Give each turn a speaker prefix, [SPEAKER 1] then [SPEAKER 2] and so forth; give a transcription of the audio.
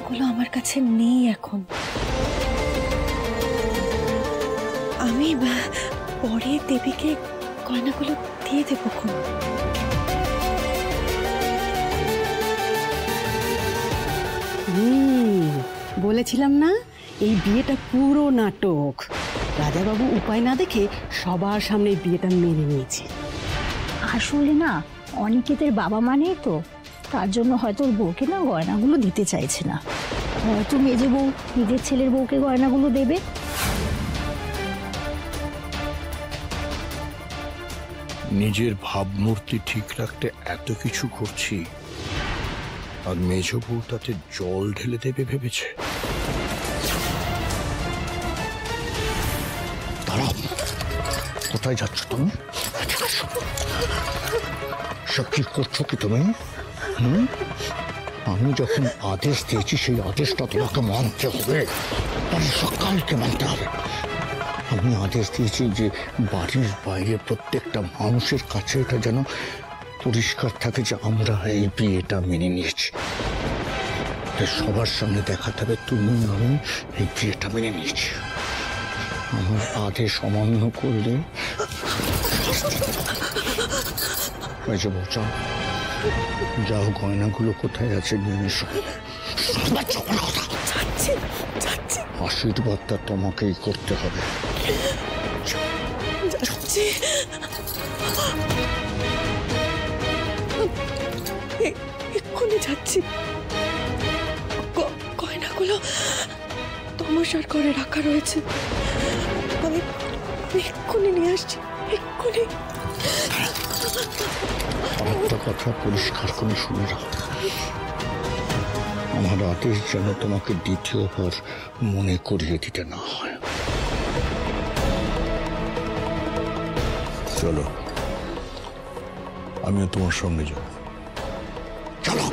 [SPEAKER 1] গয়নাগুলো আমার কাছে নেই এখন। আমি পরে দেবীকে গয়নাগুলো দিয়ে দেবো।
[SPEAKER 2] বলেছিলাম না এই বিয়েটা পুরো নাটক। রাজাবাবু উপায় না দেখে সবার সামনে বিয়েটা মেনে নিয়েছে।
[SPEAKER 3] আসলে না অনিকেতের বাবা মানেই তো, তার জন্য হয়তো ওর বউকে না গয়নাগুলো দিতে চাইছে না। হয়তো মেজে বউ নিজের ছেলের বউকে গয়নাগুলো দেবে।
[SPEAKER 4] নিজের ভাবমূর্তি ঠিক রাখতে এত কিছু করছি, আর মেজ বউ তাতে জল ঢেলে দেবে ভেবেছে। দাঁড়াও, কোথায় যাচ্ছ তুমি? সব কি করছো কি তুমি? আমি যখন আদেশ দিয়েছি সেই আদেশটা তোমাকে মানতে হবে, সকালকে মানতে হবে। আমি আদেশ দিয়েছি যে বাড়ির বাইরে প্রত্যেকটা মানুষের কাছে এটা যেন পরিষ্কার থাকে যে আমরা এই বিয়েটা মেনে নিয়েছি। সবার সামনে দেখাতে হবে তুমি আমি এই বিয়েটা মেনে নিয়েছি। আমার আদেশ অমান্য করলে যাও, গয়নাগুলো কোথায় আছে নিয়ে এসো। আশীর্বাদটা তোমাকেই করতে হবে।
[SPEAKER 1] এক্ষুনি যাচ্ছি। গয়নাগুলো তমসার ঘরে রাখা রয়েছে, আমি এক্ষুনি নিয়ে আসছি, এক্ষুনি।
[SPEAKER 4] একটা কথা পরিষ্কার করে শুনে রাখ, আমার আদেশ যেন তোমাকে দ্বিতীয়বার মনে করিয়ে দিতে না হয়। চলো, আমিও তোমার সঙ্গে যাব। চলো।